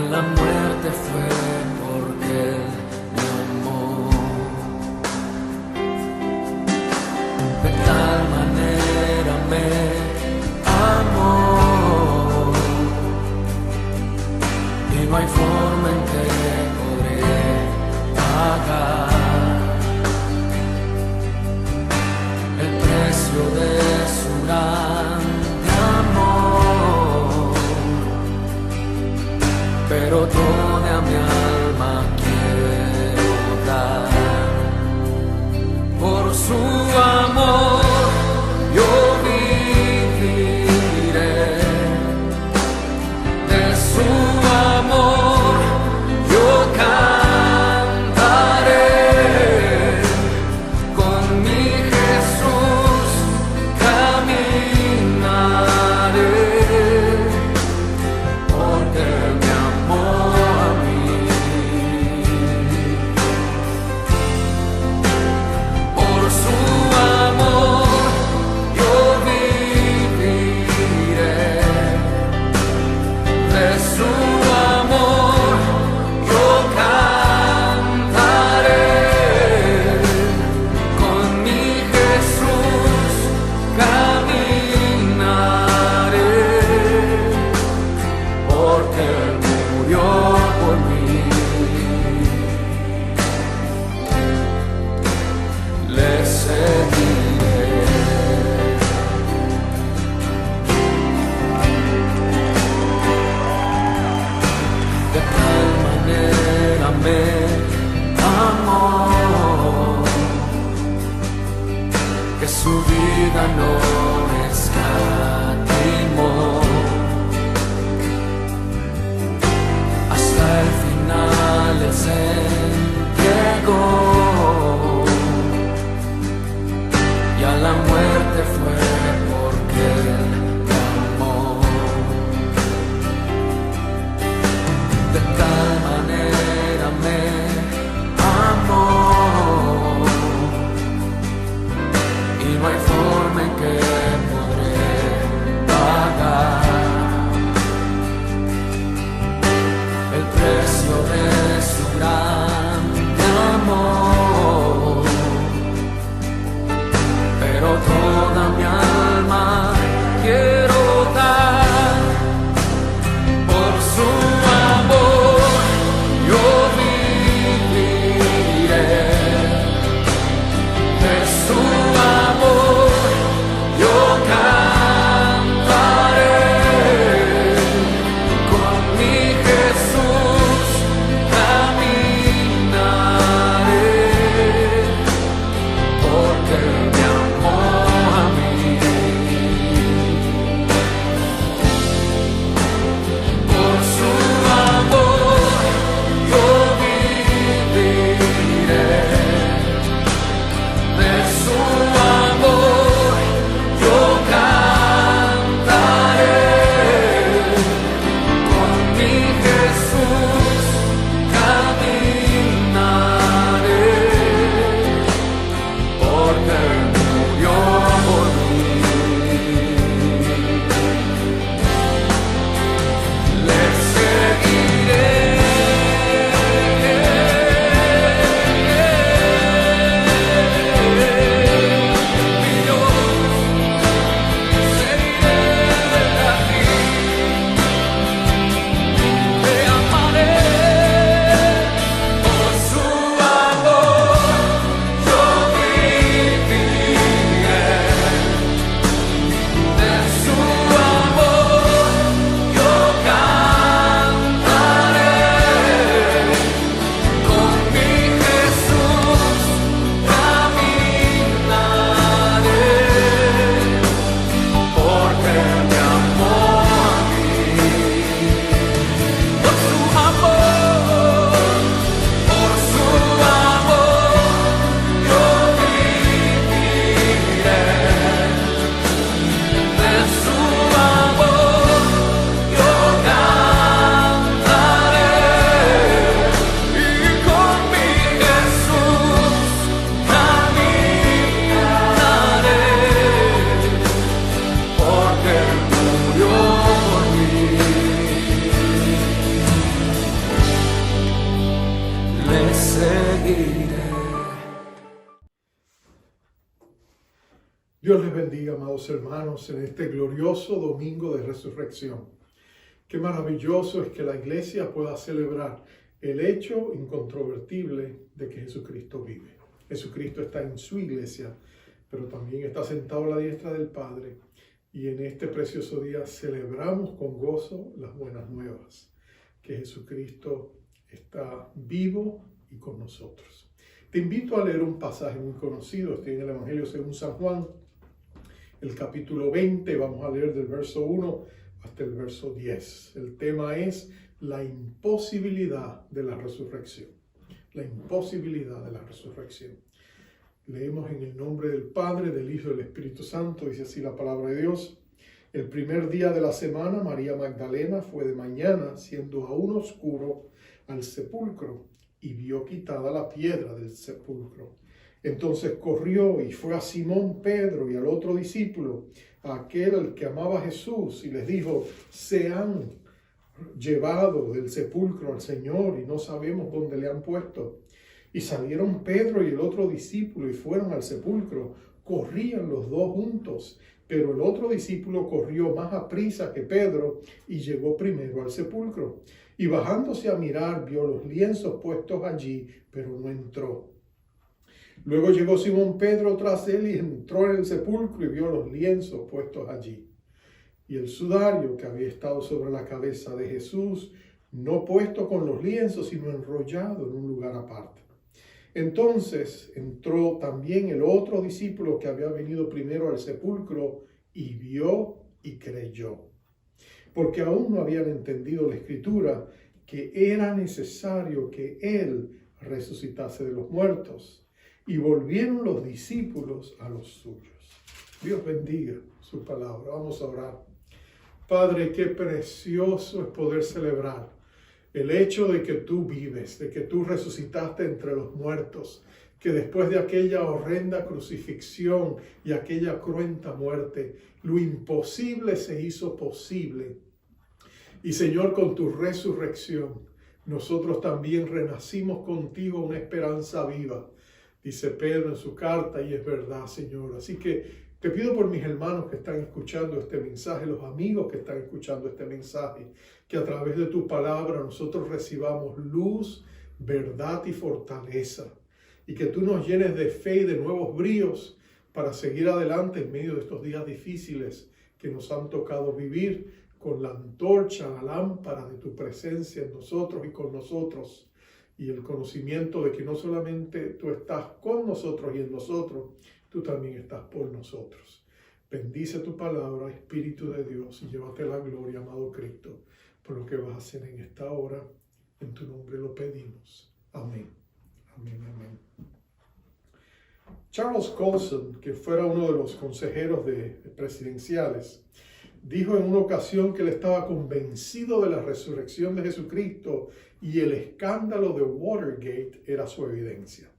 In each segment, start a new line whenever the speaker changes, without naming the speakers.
la muerte fue porque Él me amó. De tal manera me amó, y no hay forma en que podré pagar el precio de su grande amor. Pero
Dios les bendiga, amados hermanos, en este glorioso domingo de resurrección. Qué maravilloso es que la iglesia pueda celebrar el hecho incontrovertible de que Jesucristo vive. Jesucristo está en su iglesia, pero también está sentado a la diestra del Padre. Y en este precioso día celebramos con gozo las buenas nuevas, que Jesucristo está vivo y con nosotros. Te invito a leer un pasaje muy conocido, estoy en el Evangelio según San Juan, el capítulo 20, vamos a leer del verso 1 hasta el verso 10. El tema es la imposibilidad de la resurrección. La imposibilidad de la resurrección. Leemos en el nombre del Padre, del Hijo y del Espíritu Santo, dice así la palabra de Dios. El primer día de la semana, María Magdalena fue de mañana, siendo aún oscuro, al sepulcro y vio quitada la piedra del sepulcro. Entonces corrió y fue a Simón Pedro y al otro discípulo, a aquel al que amaba Jesús, y les dijo: se han llevado del sepulcro al Señor y no sabemos dónde le han puesto. Y salieron Pedro y el otro discípulo y fueron al sepulcro. Corrían los dos juntos, pero el otro discípulo corrió más aprisa que Pedro y llegó primero al sepulcro. Y bajándose a mirar, vio los lienzos puestos allí, pero no entró. Luego llegó Simón Pedro tras él y entró en el sepulcro y vio los lienzos puestos allí. Y el sudario que había estado sobre la cabeza de Jesús, no puesto con los lienzos, sino enrollado en un lugar aparte. Entonces entró también el otro discípulo que había venido primero al sepulcro y vio y creyó. Porque aún no habían entendido la Escritura, que era necesario que Él resucitase de los muertos. Y volvieron los discípulos a los suyos. Dios bendiga su palabra. Vamos a orar. Padre, qué precioso es poder celebrar el hecho de que tú vives, de que tú resucitaste entre los muertos, que después de aquella horrenda crucifixión y aquella cruenta muerte, lo imposible se hizo posible. Y Señor, con tu resurrección, nosotros también renacimos contigo una esperanza viva. Dice Pedro en su carta, y es verdad, Señor. Así que te pido por mis hermanos que están escuchando este mensaje, los amigos que están escuchando este mensaje, que a través de tu palabra nosotros recibamos luz, verdad y fortaleza. Y que tú nos llenes de fe y de nuevos bríos para seguir adelante en medio de estos días difíciles que nos han tocado vivir, con la antorcha, la lámpara de tu presencia en nosotros y con nosotros. Y el conocimiento de que no solamente tú estás con nosotros y en nosotros, tú también estás por nosotros. Bendice tu palabra, Espíritu de Dios, y llévate la gloria, amado Cristo, por lo que vas a hacer en esta hora. En tu nombre lo pedimos. Amén. Amén, amén. Charles Colson, que fuera uno de los consejeros presidenciales, dijo en una ocasión que él estaba convencido de la resurrección de Jesucristo y el escándalo de Watergate era su evidencia.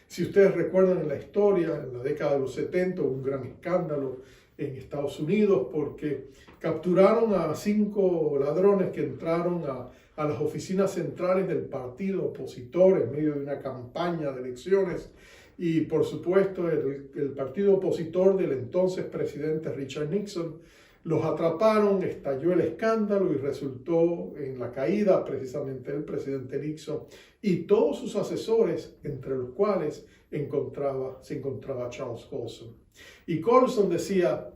Si ustedes recuerdan en la historia, en la década de los 70 hubo un gran escándalo en Estados Unidos porque capturaron a 5 ladrones que entraron a las oficinas centrales del partido opositor en medio de una campaña de elecciones. Y por supuesto el partido opositor del entonces presidente Richard Nixon los atraparon, estalló el escándalo y resultó en la caída precisamente del presidente Nixon y todos sus asesores, entre los cuales se encontraba Charles Colson. Y Colson decía,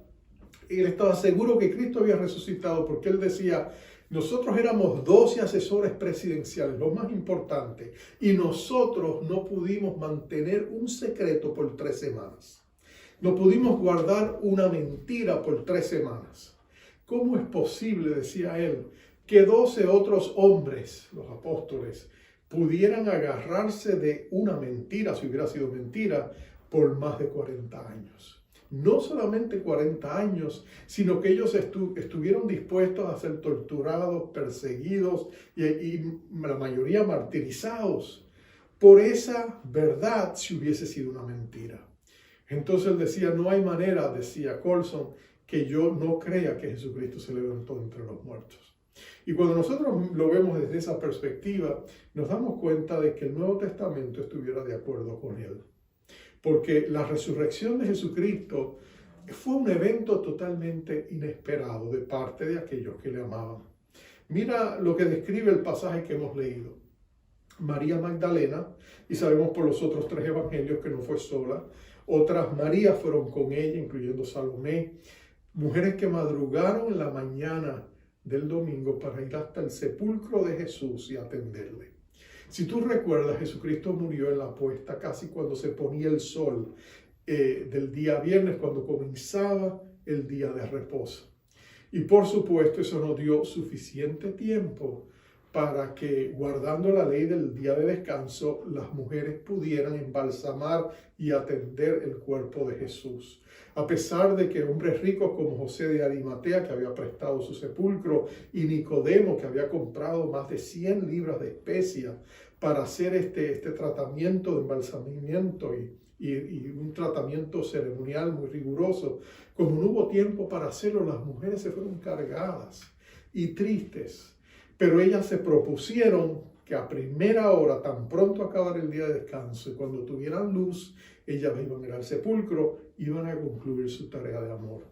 él estaba seguro que Cristo había resucitado porque él decía: nosotros éramos 12 asesores presidenciales, lo más importante, y nosotros no pudimos mantener un secreto por 3 semanas. No pudimos guardar una mentira por 3 semanas. ¿Cómo es posible, decía él, que 12 otros hombres, los apóstoles, pudieran agarrarse de una mentira, si hubiera sido mentira, por más de 40 años? No solamente 40 años, sino que ellos estuvieron dispuestos a ser torturados, perseguidos y la mayoría martirizados por esa verdad si hubiese sido una mentira. Entonces él decía, no hay manera, decía Colson, que yo no crea que Jesucristo se levantó entre los muertos. Y cuando nosotros lo vemos desde esa perspectiva, nos damos cuenta de que el Nuevo Testamento estuviera de acuerdo con él. Porque la resurrección de Jesucristo fue un evento totalmente inesperado de parte de aquellos que le amaban. Mira lo que describe el pasaje que hemos leído. María Magdalena, y sabemos por los otros 3 evangelios que no fue sola, otras Marías fueron con ella, incluyendo Salomé, mujeres que madrugaron en la mañana del domingo para ir hasta el sepulcro de Jesús y atenderle. Si tú recuerdas, Jesucristo murió en la puesta casi cuando se ponía el sol del día viernes, cuando comenzaba el día de reposo. Y por supuesto eso nos dio suficiente tiempo para que, guardando la ley del día de descanso, las mujeres pudieran embalsamar y atender el cuerpo de Jesús. A pesar de que hombres ricos como José de Arimatea, que había prestado su sepulcro, y Nicodemo, que había comprado más de 100 libras de especias para hacer este tratamiento de embalsamiento y un tratamiento ceremonial muy riguroso, como no hubo tiempo para hacerlo, las mujeres se fueron cargadas y tristes. Pero ellas se propusieron que a primera hora, tan pronto acabara el día de descanso, y cuando tuvieran luz, ellas iban a ir al sepulcro, iban a concluir su tarea de amor.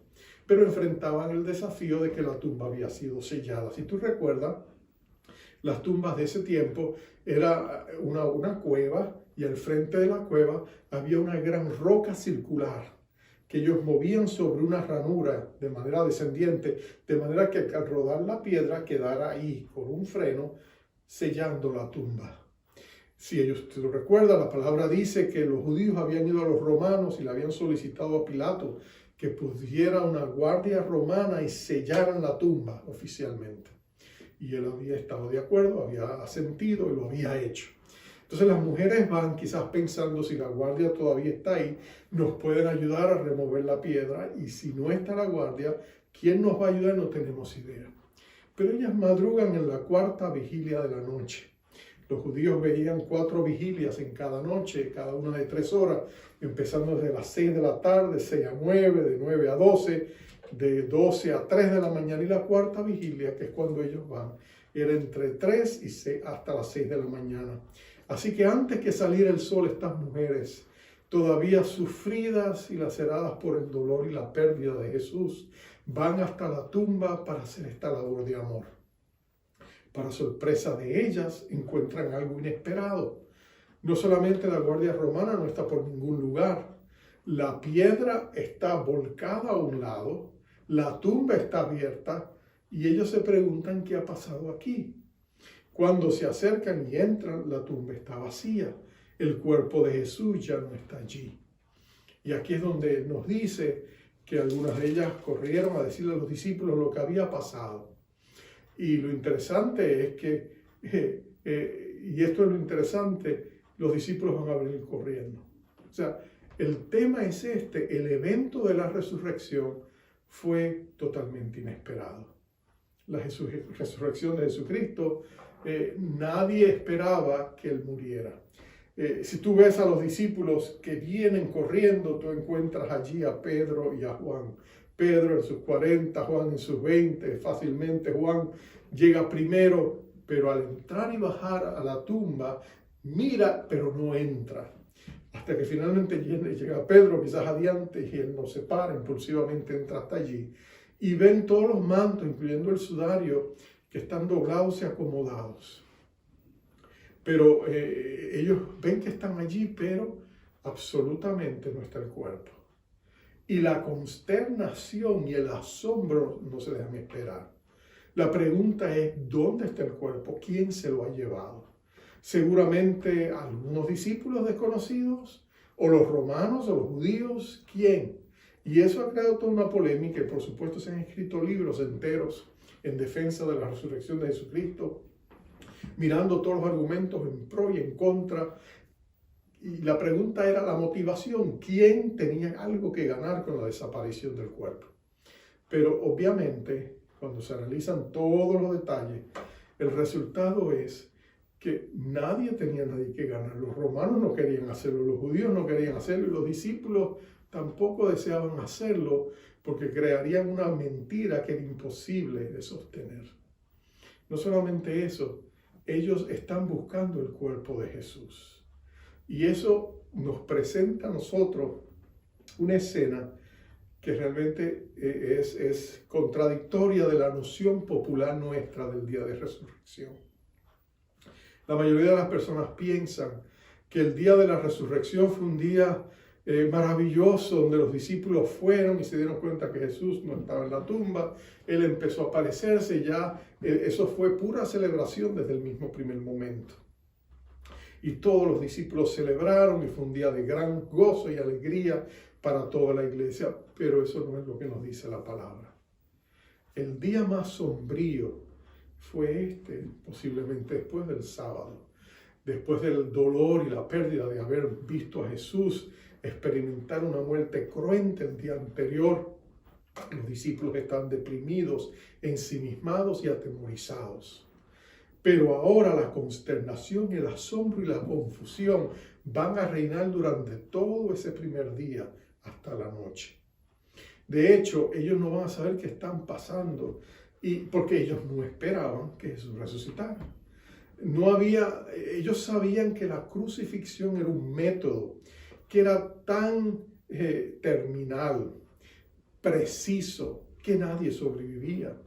Pero enfrentaban el desafío de que la tumba había sido sellada. Si tú recuerdas, las tumbas de ese tiempo era una cueva, y al frente de la cueva había una gran roca circular que ellos movían sobre una ranura de manera descendiente, de manera que al rodar la piedra quedara ahí con un freno sellando la tumba. Si ellos te lo recuerdan, la palabra dice que los judíos habían ido a los romanos y le habían solicitado a Pilato que pusiera una guardia romana y sellaran la tumba oficialmente. Y él había estado de acuerdo, había asentido y lo había hecho. Entonces las mujeres van quizás pensando, si la guardia todavía está ahí, nos pueden ayudar a remover la piedra, y si no está la guardia, ¿quién nos va a ayudar? No tenemos idea. Pero ellas madrugan en la 4ª vigilia de la noche. Los judíos veían 4 vigilias en cada noche, cada una de 3 horas, empezando desde las 6 de la tarde, 6 a 9, de 9 a 12, de 12 a 3 de la mañana, y la 4ª vigilia, que es cuando ellos van, era entre 3 y 6, hasta las 6 de la mañana. Así que antes que saliera el sol, estas mujeres, todavía sufridas y laceradas por el dolor y la pérdida de Jesús, van hasta la tumba para hacer esta labor de amor. Para sorpresa de ellas, encuentran algo inesperado. No solamente la guardia romana no está por ningún lugar, la piedra está volcada a un lado, la tumba está abierta, y ellos se preguntan qué ha pasado aquí. Cuando se acercan y entran, la tumba está vacía. El cuerpo de Jesús ya no está allí. Y aquí es donde nos dice que algunas de ellas corrieron a decirle a los discípulos lo que había pasado. Y lo interesante es que, y esto es lo interesante, los discípulos van a venir corriendo. O sea, el tema es el evento de la resurrección fue totalmente inesperado. La resurrección de Jesucristo, nadie esperaba que Él muriera. Si tú ves a los discípulos que vienen corriendo, tú encuentras allí a Pedro y a Juan. Pedro en sus 40, Juan en sus 20, fácilmente Juan llega primero, pero al entrar y bajar a la tumba, mira, pero no entra. Hasta que finalmente llega Pedro, quizás adiante, y él no se para, impulsivamente entra hasta allí. Y ven todos los mantos, incluyendo el sudario, que están doblados y acomodados. Pero ellos ven que están allí, pero absolutamente no está el cuerpo. Y la consternación y el asombro no se dejan esperar. La pregunta es, ¿dónde está el cuerpo? ¿Quién se lo ha llevado? Seguramente algunos discípulos desconocidos, o los romanos, o los judíos. ¿Quién? Y eso ha creado toda una polémica, y por supuesto se han escrito libros enteros en defensa de la resurrección de Jesucristo, mirando todos los argumentos en pro y en contra. Y la pregunta era la motivación. ¿Quién tenía algo que ganar con la desaparición del cuerpo? Pero obviamente, cuando se analizan todos los detalles, el resultado es que nadie tenía que ganar. Los romanos no querían hacerlo, los judíos no querían hacerlo, y los discípulos tampoco deseaban hacerlo, porque crearían una mentira que era imposible de sostener. No solamente eso, ellos están buscando el cuerpo de Jesús. Y eso nos presenta a nosotros una escena que realmente es contradictoria de la noción popular nuestra del día de resurrección. La mayoría de las personas piensan que el día de la resurrección fue un día maravilloso, donde los discípulos fueron y se dieron cuenta que Jesús no estaba en la tumba. Él empezó a aparecerse y ya eso fue pura celebración desde el mismo primer momento. Y todos los discípulos celebraron y fue un día de gran gozo y alegría para toda la iglesia, pero eso no es lo que nos dice la palabra. El día más sombrío fue posiblemente después del sábado, después del dolor y la pérdida de haber visto a Jesús experimentar una muerte cruenta el día anterior. Los discípulos están deprimidos, ensimismados y atemorizados. Pero ahora la consternación, el asombro y la confusión van a reinar durante todo ese primer día hasta la noche. De hecho, ellos no van a saber qué están pasando, porque ellos no esperaban que Jesús resucitara. Ellos sabían que la crucifixión era un método que era tan terminal, preciso, que nadie sobrevivía.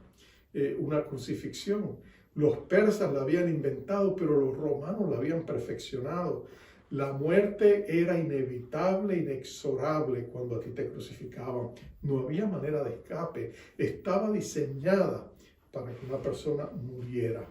Una crucifixión. Los persas la habían inventado, pero los romanos la habían perfeccionado. La muerte era inevitable, inexorable cuando a ti te crucificaban. No había manera de escape. Estaba diseñada para que una persona muriera.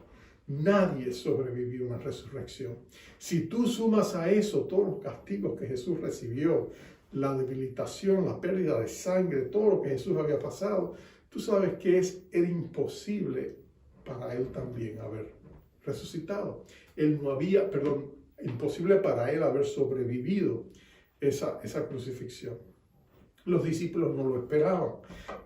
Nadie sobrevivió a una resurrección. Si tú sumas a eso todos los castigos que Jesús recibió, la debilitación, la pérdida de sangre, todo lo que Jesús había pasado, tú sabes que era imposible para él también haber resucitado. Imposible para él haber sobrevivido esa crucifixión. Los discípulos no lo esperaban.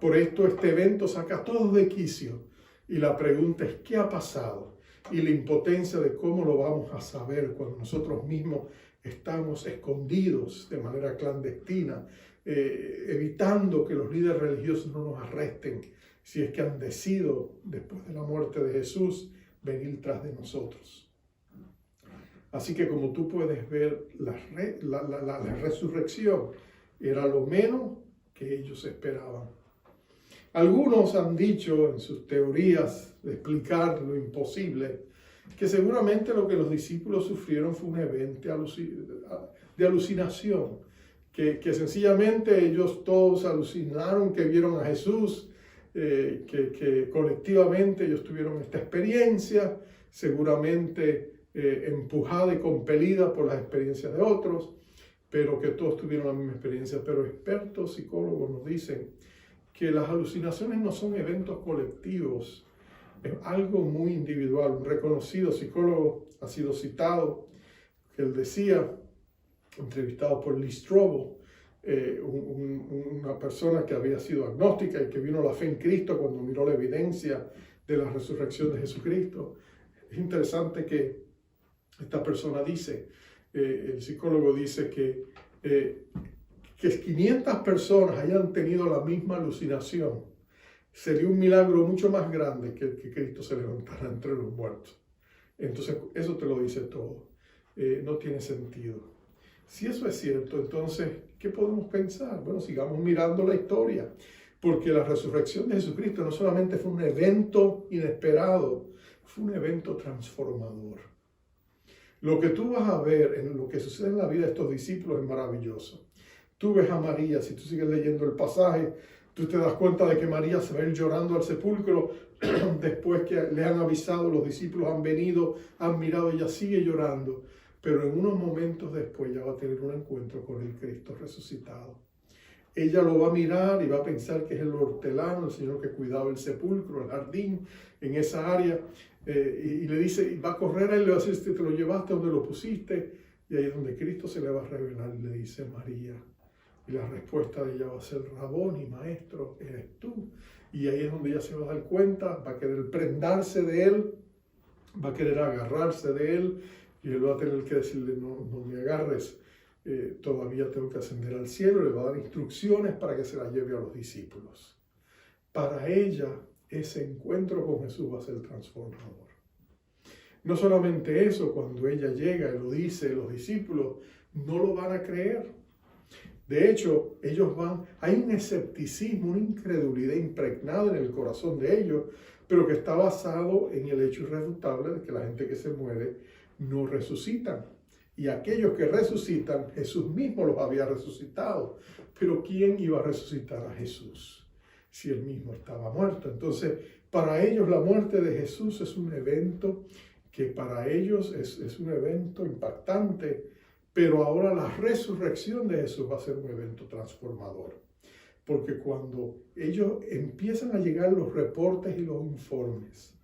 Por esto este evento saca a todos de quicio. Y la pregunta es, ¿qué ha pasado? Y la impotencia de cómo lo vamos a saber cuando nosotros mismos estamos escondidos de manera clandestina, evitando que los líderes religiosos no nos arresten, si es que han decidido, después de la muerte de Jesús, venir tras de nosotros. Así que como tú puedes ver, la resurrección era lo menos que ellos esperaban. Algunos han dicho en sus teorías de explicar lo imposible, que seguramente lo que los discípulos sufrieron fue un evento de alucinación, que sencillamente ellos todos alucinaron que vieron a Jesús, que colectivamente ellos tuvieron esta experiencia, seguramente empujada y compelida por las experiencias de otros, pero que todos tuvieron la misma experiencia. Pero expertos psicólogos nos dicen que las alucinaciones no son eventos colectivos, es algo muy individual. Un reconocido psicólogo ha sido citado, que él decía, entrevistado por Lee Strobel, una persona que había sido agnóstica y que vino a la fe en Cristo cuando miró la evidencia de la resurrección de Jesucristo. Es interesante que esta persona dice, el psicólogo dice que 500 personas hayan tenido la misma alucinación sería un milagro mucho más grande que el que Cristo se levantara entre los muertos. Entonces, eso te lo dice todo. No tiene sentido. Si eso es cierto, entonces, ¿qué podemos pensar? Bueno, sigamos mirando la historia, porque la resurrección de Jesucristo no solamente fue un evento inesperado, fue un evento transformador. Lo que tú vas a ver en lo que sucede en la vida de estos discípulos es maravilloso. Tú ves a María, si tú sigues leyendo el pasaje, tú te das cuenta de que María se va a ir llorando al sepulcro después que le han avisado, los discípulos han venido, han mirado, ella sigue llorando. Pero en unos momentos después ya va a tener un encuentro con el Cristo resucitado. Ella lo va a mirar y va a pensar que es el hortelano, el señor que cuidaba el sepulcro, el jardín, en esa área. Y le dice, y va a correr a él y le va a decir, te lo llevaste donde lo pusiste. Y ahí es donde Cristo se le va a revelar y le dice, María. Y la respuesta de ella va a ser, Raboni, maestro, eres tú. Y ahí es donde ella se va a dar cuenta, va a querer prendarse de él, va a querer agarrarse de él. Y él va a tener que decirle, no me agarres, todavía tengo que ascender al cielo. Le va a dar instrucciones para que se la lleve a los discípulos. Para ella, ese encuentro con Jesús va a ser transformador. No solamente eso, cuando ella llega y lo dice, los discípulos no lo van a creer. De hecho, hay un escepticismo, una incredulidad impregnada en el corazón de ellos, pero que está basado en el hecho irrefutable de que la gente que se muere no resucitan. Y aquellos que resucitan, Jesús mismo los había resucitado. Pero ¿quién iba a resucitar a Jesús si él mismo estaba muerto? Entonces, para ellos la muerte de Jesús es un evento que para ellos es un evento impactante, pero ahora la resurrección de Jesús va a ser un evento transformador. Porque cuando ellos empiezan a llegar los reportes y los informes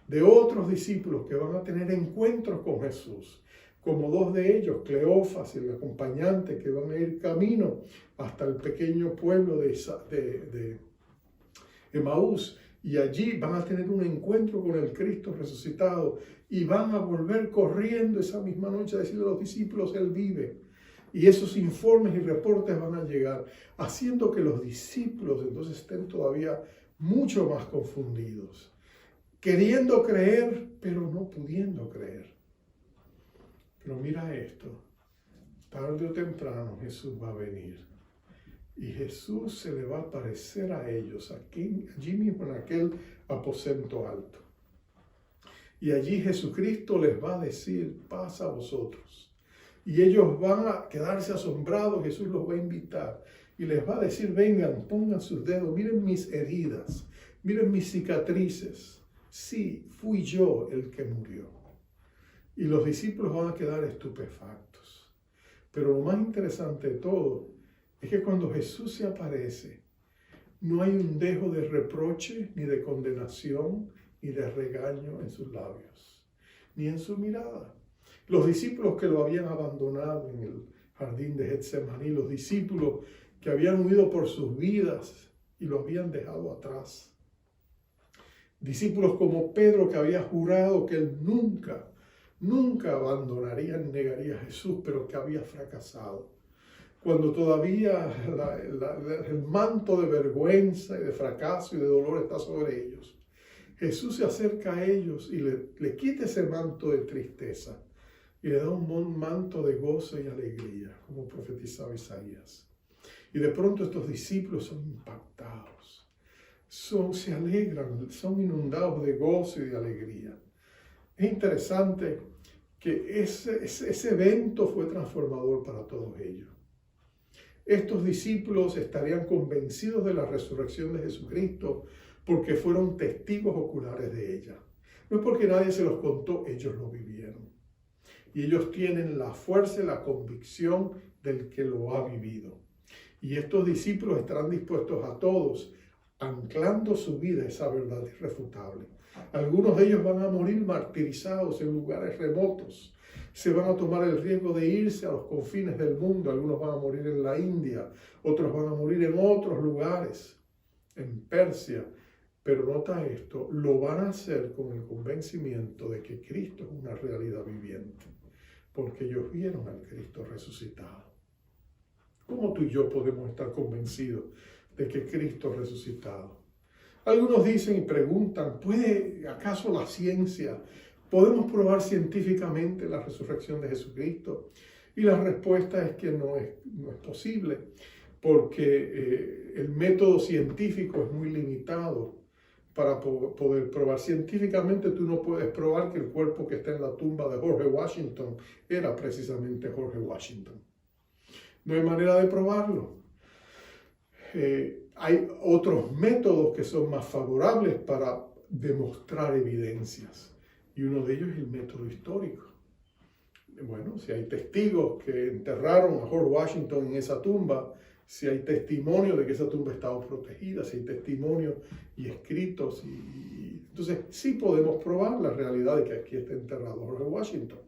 de otros discípulos que van a tener encuentros con Jesús, como dos de ellos, Cleofas y el acompañante, que van a ir camino hasta el pequeño pueblo de Emaús, y allí van a tener un encuentro con el Cristo resucitado y van a volver corriendo esa misma noche a decirle a los discípulos, Él vive. Y esos informes y reportes van a llegar, haciendo que los discípulos entonces estén todavía mucho más confundidos, queriendo creer, pero no pudiendo creer. Pero mira esto, tarde o temprano Jesús va a venir. Y Jesús se le va a aparecer a ellos, allí mismo en aquel aposento alto. Y allí Jesucristo les va a decir, paz a vosotros. Y ellos van a quedarse asombrados, Jesús los va a invitar. Y les va a decir, vengan, pongan sus dedos, miren mis heridas, miren mis cicatrices. Sí, fui yo el que murió. Y los discípulos van a quedar estupefactos. Pero lo más interesante de todo es que cuando Jesús se aparece, no hay un dejo de reproche, ni de condenación, ni de regaño en sus labios, ni en su mirada. Los discípulos que lo habían abandonado en el jardín de Getsemaní, los discípulos que habían huido por sus vidas y lo habían dejado atrás. Discípulos como Pedro, que había jurado que él nunca abandonaría ni negaría a Jesús, pero que había fracasado. Cuando todavía el manto de vergüenza y de fracaso y de dolor está sobre ellos, Jesús se acerca a ellos y le quita ese manto de tristeza y le da un manto de gozo y alegría, como profetizaba Isaías. Y de pronto estos discípulos son impactados, se alegran, son inundados de gozo y de alegría. Es interesante que ese evento fue transformador para todos ellos. Estos discípulos estarían convencidos de la resurrección de Jesucristo porque fueron testigos oculares de ella. No es porque nadie se los contó, ellos lo vivieron. Y ellos tienen la fuerza y la convicción del que lo ha vivido. Y estos discípulos estarán dispuestos a todos, anclando su vida a esa verdad irrefutable. Algunos de ellos van a morir martirizados en lugares remotos. Se van a tomar el riesgo de irse a los confines del mundo. Algunos van a morir en la India, otros van a morir en otros lugares, en Persia. Pero nota esto, lo van a hacer con el convencimiento de que Cristo es una realidad viviente, porque ellos vieron al Cristo resucitado. ¿Cómo tú y yo podemos estar convencidos de que Cristo es resucitado? Algunos dicen y preguntan, ¿puede acaso la ciencia, podemos probar científicamente la resurrección de Jesucristo? Y la respuesta es que no es posible, porque el método científico es muy limitado para poder probar. Científicamente tú no puedes probar que el cuerpo que está en la tumba de George Washington era precisamente George Washington. No hay manera de probarlo. Hay otros métodos que son más favorables para demostrar evidencias. Y uno de ellos es el método histórico. Bueno, si hay testigos que enterraron a George Washington en esa tumba, si hay testimonio de que esa tumba estaba protegida, si hay testimonio y escritos, entonces sí podemos probar la realidad de que aquí está enterrado George Washington.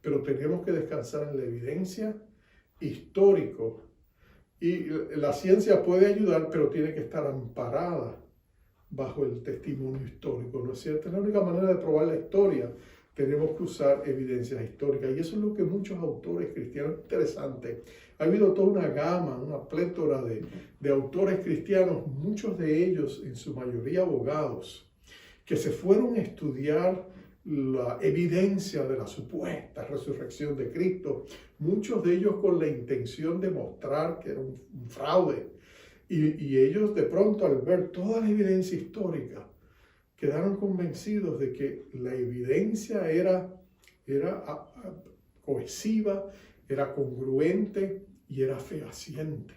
Pero tenemos que descansar en la evidencia histórica. Y la ciencia puede ayudar, pero tiene que estar amparada bajo el testimonio histórico, ¿no es cierto? Es la única manera de probar la historia. Tenemos que usar evidencias históricas. Y eso es lo que muchos autores cristianos, interesante. Ha habido toda una gama, una plétora de autores cristianos, muchos de ellos, en su mayoría abogados, que se fueron a estudiar la evidencia de la supuesta resurrección de Cristo, muchos de ellos con la intención de mostrar que era un fraude. Y ellos de pronto, al ver toda la evidencia histórica, quedaron convencidos de que la evidencia era cohesiva, era congruente y era fehaciente.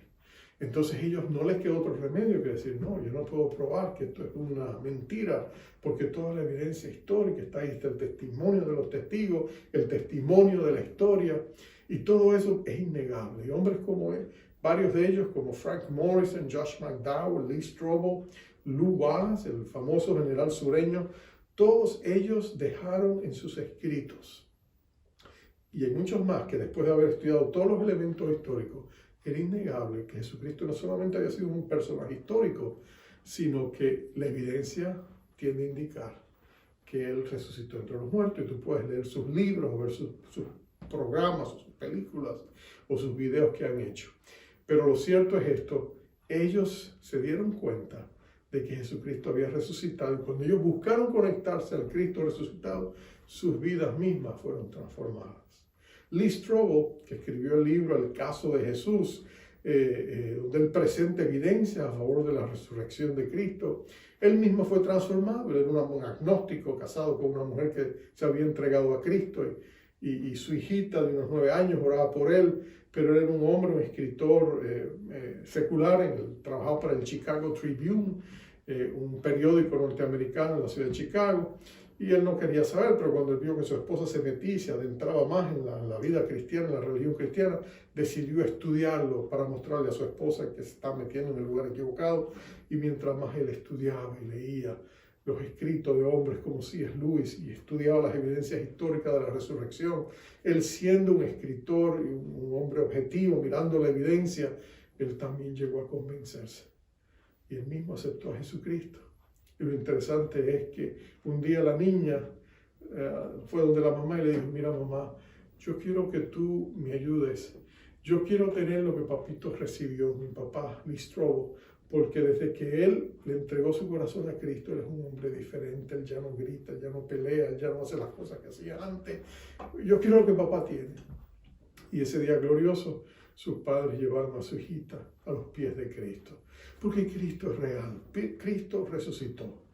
Entonces ellos no les quedó otro remedio que decir, no, yo no puedo probar que esto es una mentira, porque toda la evidencia histórica está ahí, está el testimonio de los testigos, el testimonio de la historia, y todo eso es innegable. Y hombres como él, varios de ellos como Frank Morrison, Josh McDowell, Lee Strobel, Lew Wallace, el famoso general sureño, todos ellos dejaron en sus escritos, y hay muchos más que después de haber estudiado todos los elementos históricos, era innegable que Jesucristo no solamente había sido un personaje histórico, sino que la evidencia tiende a indicar que Él resucitó entre los muertos, y tú puedes leer sus libros, o ver sus programas, o sus películas, o sus videos que han hecho. Pero lo cierto es esto, ellos se dieron cuenta de que Jesucristo había resucitado, y cuando ellos buscaron conectarse al Cristo resucitado, sus vidas mismas fueron transformadas. Lee Strobel, que escribió el libro El caso de Jesús, donde él presenta evidencia a favor de la resurrección de Cristo, él mismo fue transformado. Él era un agnóstico casado con una mujer que se había entregado a Cristo, y su hijita de unos 9 años oraba por él, pero él era un hombre, un escritor secular, trabajaba para el Chicago Tribune, un periódico norteamericano en la ciudad de Chicago. Y él no quería saber, pero cuando él vio que su esposa se metía y se adentraba más en la vida cristiana, en la religión cristiana, decidió estudiarlo para mostrarle a su esposa que se está metiendo en el lugar equivocado. Y mientras más él estudiaba y leía los escritos de hombres como C.S. Lewis y estudiaba las evidencias históricas de la resurrección, él siendo un escritor y un hombre objetivo, mirando la evidencia, él también llegó a convencerse. Y él mismo aceptó a Jesucristo. Y lo interesante es que un día la niña fue donde la mamá y le dijo, mira mamá, yo quiero que tú me ayudes. Yo quiero tener lo que papito recibió, mi papá, Lee Strobel, porque desde que él le entregó su corazón a Cristo, él es un hombre diferente, él ya no grita, él ya no pelea, él ya no hace las cosas que hacía antes. Yo quiero lo que papá tiene. Y ese día glorioso, sus padres llevaron a su hijita a los pies de Cristo. Porque Cristo es real, Cristo resucitó,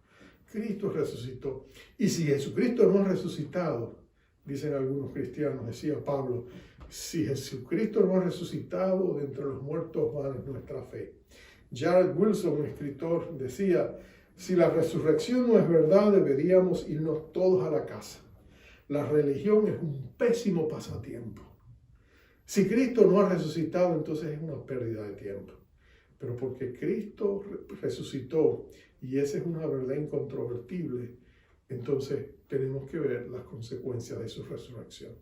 Cristo resucitó. Y si Jesucristo no ha resucitado, dicen algunos cristianos, decía Pablo, si Jesucristo no ha resucitado, de entre los muertos vana es nuestra fe. Jared Wilson, un escritor, decía, si la resurrección no es verdad, deberíamos irnos todos a la casa. La religión es un pésimo pasatiempo. Si Cristo no ha resucitado, entonces es una pérdida de tiempo. Pero porque Cristo resucitó, y esa es una verdad incontrovertible, entonces tenemos que ver las consecuencias de su resurrección.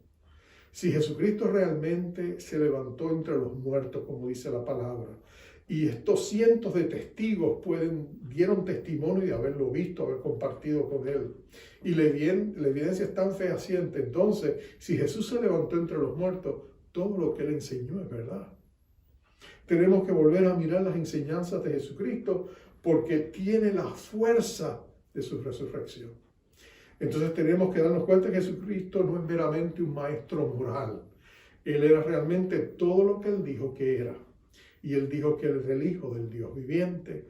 Si Jesucristo realmente se levantó entre los muertos, como dice la palabra, y estos cientos de testigos dieron testimonio de haberlo visto, haber compartido con él, y la evidencia es tan fehaciente, entonces, si Jesús se levantó entre los muertos, todo lo que él enseñó es verdad. Tenemos que volver a mirar las enseñanzas de Jesucristo porque tiene la fuerza de su resurrección. Entonces tenemos que darnos cuenta que Jesucristo no es meramente un maestro moral. Él era realmente todo lo que él dijo que era. Y él dijo que él era el Hijo del Dios viviente,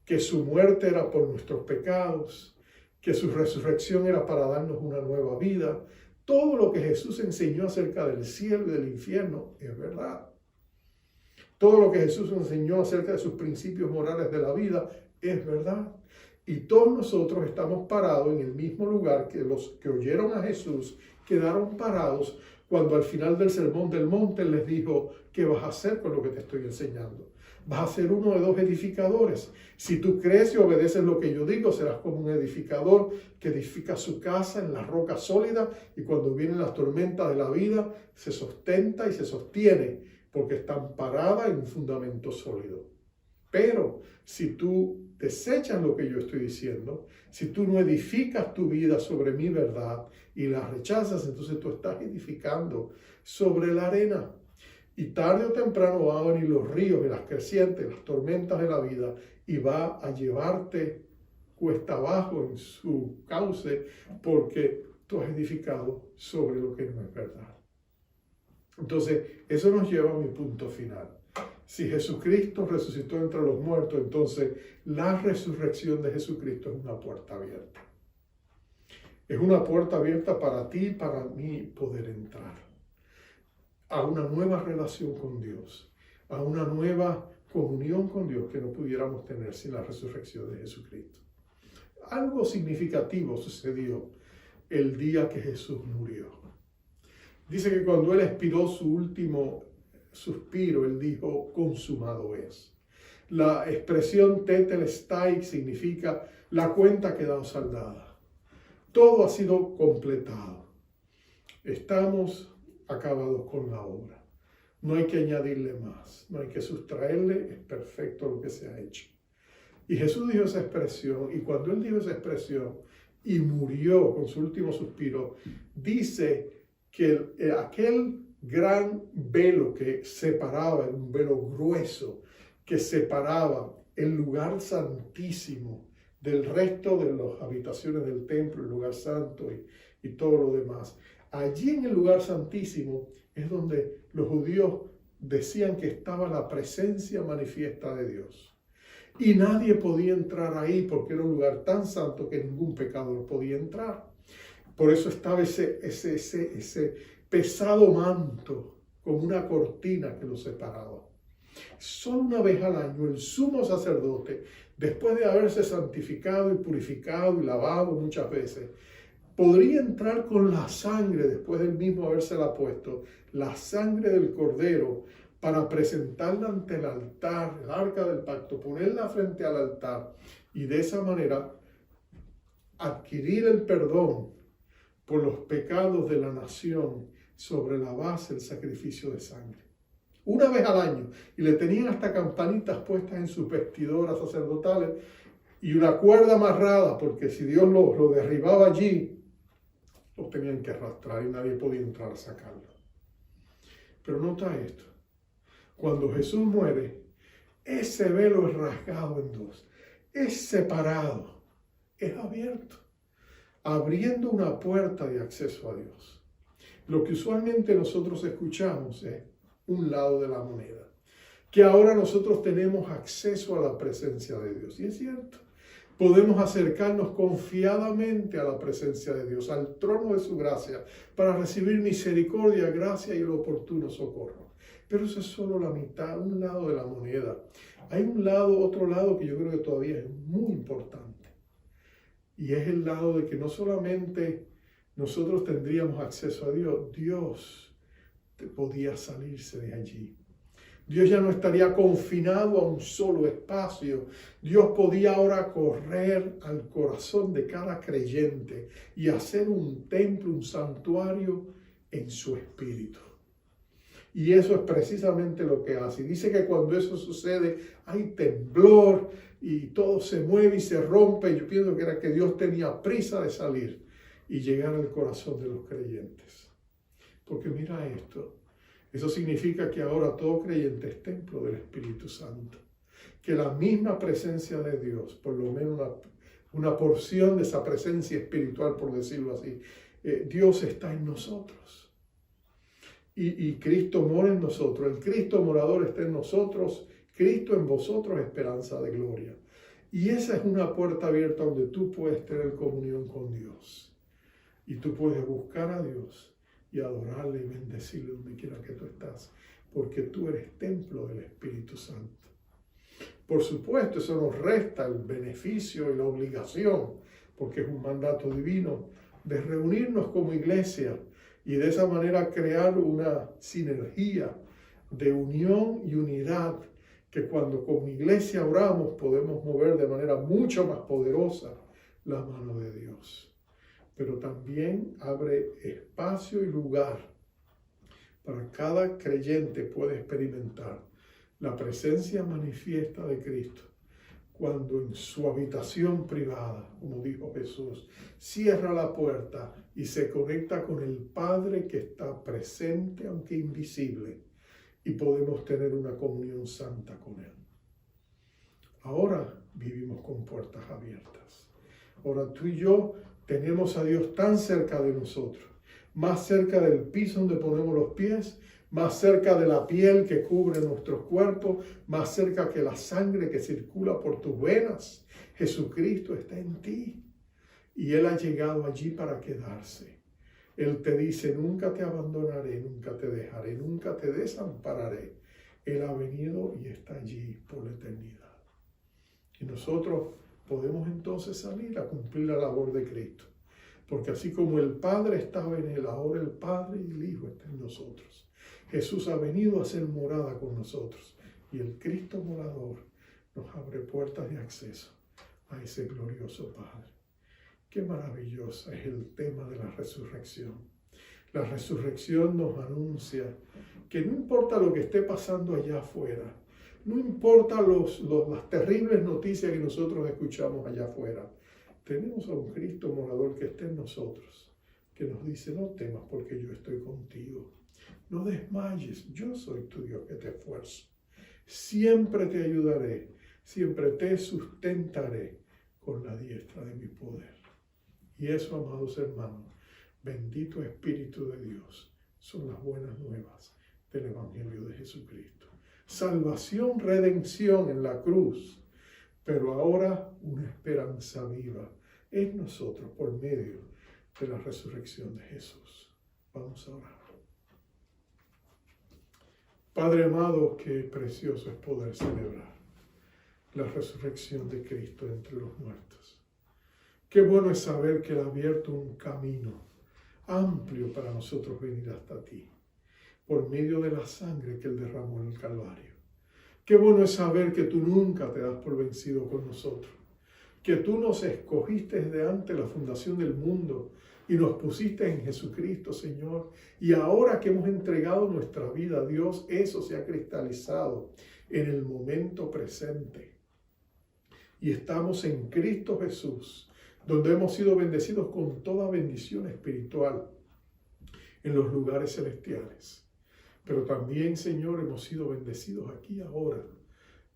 que su muerte era por nuestros pecados, que su resurrección era para darnos una nueva vida. Todo lo que Jesús enseñó acerca del cielo y del infierno es verdad. Todo lo que Jesús enseñó acerca de sus principios morales de la vida es verdad. Y todos nosotros estamos parados en el mismo lugar que los que oyeron a Jesús quedaron parados cuando al final del Sermón del Monte les dijo, ¿qué vas a hacer con lo que te estoy enseñando? Vas a ser uno de 2 edificadores. Si tú crees y obedeces lo que yo digo, serás como un edificador que edifica su casa en la roca sólida y cuando vienen las tormentas de la vida se sustenta y se sostiene porque están paradas en un fundamento sólido. Pero si tú desechas lo que yo estoy diciendo, si tú no edificas tu vida sobre mi verdad y la rechazas, entonces tú estás edificando sobre la arena. Y tarde o temprano van a venir los ríos y las crecientes, las tormentas de la vida, y va a llevarte cuesta abajo en su cauce, porque tú has edificado sobre lo que no es verdad. Entonces, eso nos lleva a mi punto final. Si Jesucristo resucitó entre los muertos, entonces la resurrección de Jesucristo es una puerta abierta. Es una puerta abierta para ti y para mí poder entrar a una nueva relación con Dios, a una nueva comunión con Dios que no pudiéramos tener sin la resurrección de Jesucristo. Algo significativo sucedió el día que Jesús murió. Dice que cuando Él expiró su último suspiro, Él dijo, consumado es. La expresión tetelestai significa la cuenta ha quedado saldada. Todo ha sido completado. Estamos acabados con la obra. No hay que añadirle más, no hay que sustraerle, es perfecto lo que se ha hecho. Y Jesús dijo esa expresión, y cuando Él dijo esa expresión y murió con su último suspiro, dice que aquel gran velo que separaba, un velo grueso, que separaba el lugar santísimo del resto de las habitaciones del templo, el lugar santo y todo lo demás. Allí en el lugar santísimo es donde los judíos decían que estaba la presencia manifiesta de Dios. Y nadie podía entrar ahí porque era un lugar tan santo que ningún pecador podía entrar. Por eso estaba ese pesado manto como una cortina que lo separaba. Solo una vez al año el sumo sacerdote, después de haberse santificado y purificado y lavado muchas veces, podría entrar con la sangre, después del mismo habérsela puesto, la sangre del cordero, para presentarla ante el altar, el arca del pacto, ponerla frente al altar y de esa manera adquirir el perdón por los pecados de la nación sobre la base del sacrificio de sangre. Una vez al año, y le tenían hasta campanitas puestas en sus vestidoras sacerdotales y una cuerda amarrada, porque si Dios lo derribaba allí, los tenían que arrastrar y nadie podía entrar a sacarlo. Pero nota esto, cuando Jesús muere, ese velo es rasgado en dos, es separado, es abierto, abriendo una puerta de acceso a Dios. Lo que usualmente nosotros escuchamos es un lado de la moneda, que ahora nosotros tenemos acceso a la presencia de Dios. Y es cierto, podemos acercarnos confiadamente a la presencia de Dios, al trono de su gracia, para recibir misericordia, gracia y el oportuno socorro. Pero eso es solo la mitad, un lado de la moneda. Hay otro lado que yo creo que todavía es muy importante. Y es el lado de que no solamente nosotros tendríamos acceso a Dios, Dios podía salirse de allí. Dios ya no estaría confinado a un solo espacio. Dios podía ahora correr al corazón de cada creyente y hacer un templo, un santuario en su espíritu. Y eso es precisamente lo que hace. Y dice que cuando eso sucede hay temblor y todo se mueve y se rompe. Yo pienso que era que Dios tenía prisa de salir y llegar al corazón de los creyentes. Porque mira esto. Eso significa que ahora todo creyente es templo del Espíritu Santo. Que la misma presencia de Dios, por lo menos una porción de esa presencia espiritual, por decirlo así, Dios está en nosotros. Y Cristo mora en nosotros. El Cristo morador está en nosotros. Cristo en vosotros, esperanza de gloria. Y esa es una puerta abierta donde tú puedes tener comunión con Dios. Y tú puedes buscar a Dios y adorarle y bendecirle donde quiera que tú estás, porque tú eres templo del Espíritu Santo. Por supuesto, eso nos resta el beneficio y la obligación, porque es un mandato divino, de reunirnos como iglesia y de esa manera crear una sinergia de unión y unidad, que cuando como iglesia oramos podemos mover de manera mucho más poderosa la mano de Dios. Pero también abre espacio y lugar para cada creyente puede experimentar la presencia manifiesta de Cristo cuando en su habitación privada, como dijo Jesús, cierra la puerta y se conecta con el Padre que está presente aunque invisible y podemos tener una comunión santa con Él. Ahora vivimos con puertas abiertas. Ahora tú y yo Tenemos a Dios tan cerca de nosotros, más cerca del piso donde ponemos los pies, más cerca de la piel que cubre nuestros cuerpos, más cerca que la sangre que circula por tus venas. Jesucristo está en ti y Él ha llegado allí para quedarse. Él te dice, nunca te abandonaré, nunca te dejaré, nunca te desampararé. Él ha venido y está allí por la eternidad. Y nosotros podemos entonces salir a cumplir la labor de Cristo. Porque así como el Padre estaba en Él, ahora el Padre y el Hijo están en nosotros. Jesús ha venido a hacer morada con nosotros. Y el Cristo morador nos abre puertas de acceso a ese glorioso Padre. Qué maravilloso es el tema de la resurrección. La resurrección nos anuncia que no importa lo que esté pasando allá afuera, no importa las terribles noticias que nosotros escuchamos allá afuera, tenemos a un Cristo morador que está en nosotros, que nos dice, no temas porque yo estoy contigo. No desmayes, yo soy tu Dios que te esfuerzo. Siempre te ayudaré, siempre te sustentaré con la diestra de mi poder. Y eso, amados hermanos, bendito Espíritu de Dios, son las buenas nuevas del Evangelio de Jesucristo. Salvación, redención en la cruz, pero ahora una esperanza viva en nosotros por medio de la resurrección de Jesús. Vamos a orar. Padre amado, qué precioso es poder celebrar la resurrección de Cristo entre los muertos. Qué bueno es saber que Él ha abierto un camino amplio para nosotros venir hasta ti, por medio de la sangre que Él derramó en el Calvario. Qué bueno es saber que tú nunca te das por vencido con nosotros, que tú nos escogiste desde antes la fundación del mundo y nos pusiste en Jesucristo, Señor. Y ahora que hemos entregado nuestra vida a Dios, eso se ha cristalizado en el momento presente. Y estamos en Cristo Jesús, donde hemos sido bendecidos con toda bendición espiritual en los lugares celestiales. Pero también, Señor, hemos sido bendecidos aquí ahora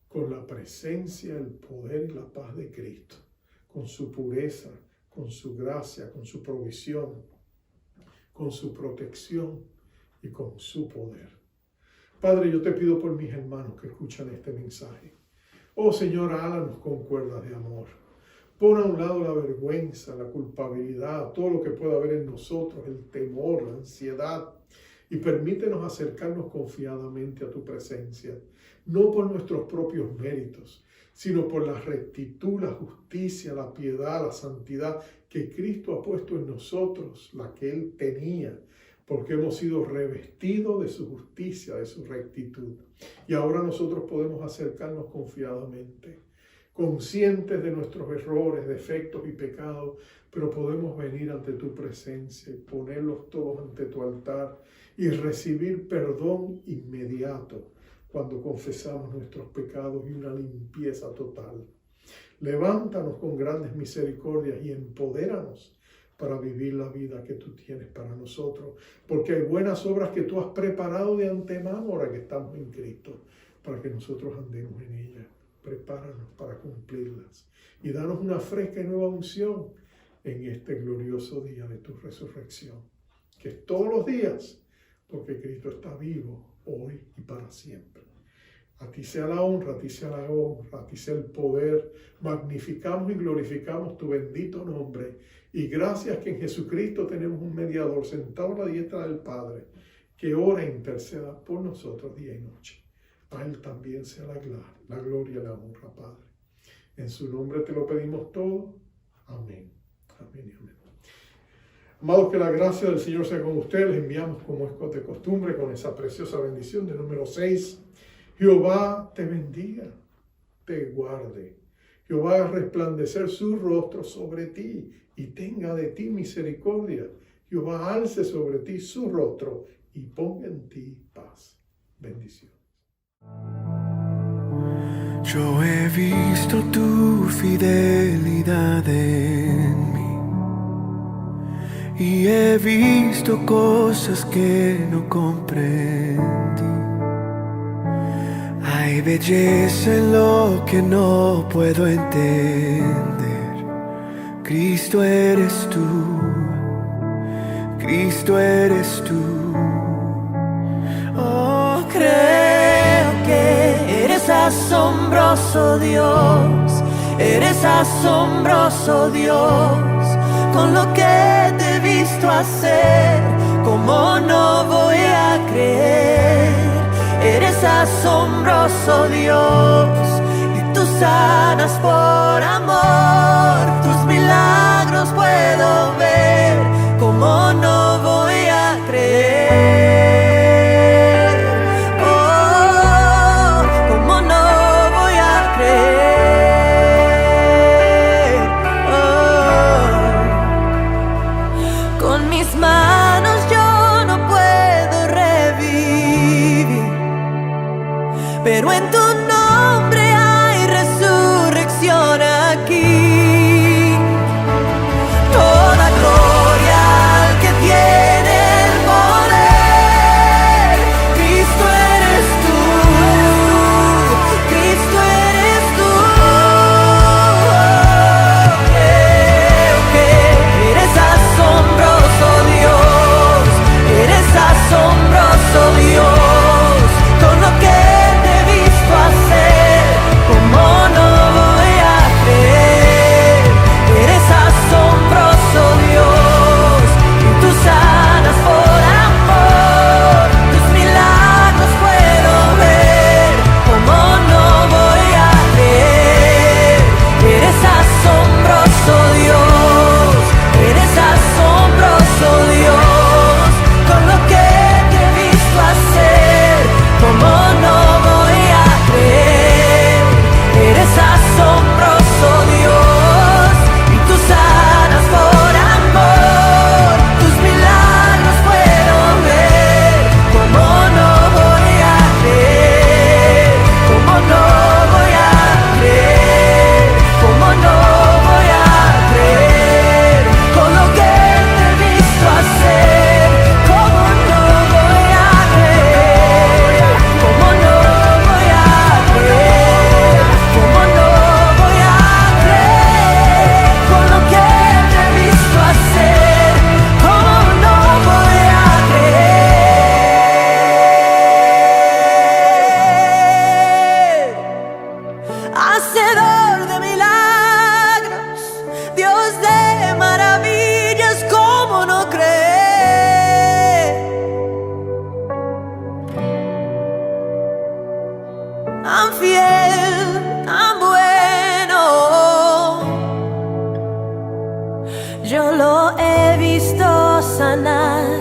con la presencia, el poder y la paz de Cristo, con su pureza, con su gracia, con su provisión, con su protección y con su poder. Padre, yo te pido por mis hermanos que escuchan este mensaje. Oh Señor, álanos con cuerdas de amor. Pon a un lado la vergüenza, la culpabilidad, todo lo que pueda haber en nosotros, el temor, la ansiedad, y permítenos acercarnos confiadamente a tu presencia, no por nuestros propios méritos, sino por la rectitud, la justicia, la piedad, la santidad que Cristo ha puesto en nosotros, la que Él tenía, porque hemos sido revestidos de su justicia, de su rectitud. Y ahora nosotros podemos acercarnos confiadamente, conscientes de nuestros errores, defectos y pecados, pero podemos venir ante tu presencia y ponerlos todos ante tu altar y recibir perdón inmediato cuando confesamos nuestros pecados y una limpieza total. Levántanos con grandes misericordias y empodéranos para vivir la vida que tú tienes para nosotros, porque hay buenas obras que tú has preparado de antemano ahora que estamos en Cristo, para que nosotros andemos en ellas. Prepáranos para cumplirlas y danos una fresca y nueva unción en este glorioso día de tu resurrección, que es todos los días, porque Cristo está vivo hoy y para siempre. A ti sea la honra, a ti sea la honra, a ti sea el poder. Magnificamos y glorificamos tu bendito nombre. Y gracias que en Jesucristo tenemos un mediador sentado a la diestra del Padre, que ora e interceda por nosotros día y noche. A Él también sea la gloria y la honra, Padre. En su nombre te lo pedimos todo. Amén. Amén y amén. Amados, que la gracia del Señor sea con ustedes. Les enviamos como es de costumbre con esa preciosa bendición de número 6. Jehová te bendiga, te guarde. Jehová haga resplandecer su rostro sobre ti y tenga de ti misericordia. Jehová alce sobre ti su rostro y ponga en ti paz. Bendición.
Yo he visto tu fidelidad en mí y he visto cosas que no comprendí. Hay belleza en lo que no puedo entender, Cristo eres tú, Cristo eres tú.
Oh, creo que eres asombroso Dios, eres asombroso Dios, con lo que te he visto hacer, ¿cómo no voy a creer? Eres asombroso Dios, y tú sanas por amor, tus milagros puedo ver, ¿cómo no voy a creer? Pero en tu nombre hay resurrección aquí. Toda gloria al que tiene el poder. Cristo eres tú, Cristo eres tú. Creo que eres asombroso Dios, eres asombroso Dios, con lo que hacer, ¿cómo no voy a creer? Eres asombroso Dios, y tú sanas por amor, tus milagros puedo ver, ¿cómo no voy a creer? Eres asombroso Dios, eres asombroso Dios, con lo que te he visto hacer, ¿cómo no voy a creer? Eres asombroso Dios, y tú sanas por amor, tus milagros puedo ver, ¿cómo no voy a creer? ¿Cómo no voy a creer? ¿Cómo no voy a creer? Con lo que te he visto hacer, ¿cómo no voy a creer? ¿Cómo no voy a creer? ¿Cómo no voy a creer? Con lo que te he visto hacer, ¿cómo no voy a creer? Hacedor de milagros, Dios de maravillas, ¿cómo no creer? Tan fiel, tan bueno, yo lo he visto sanar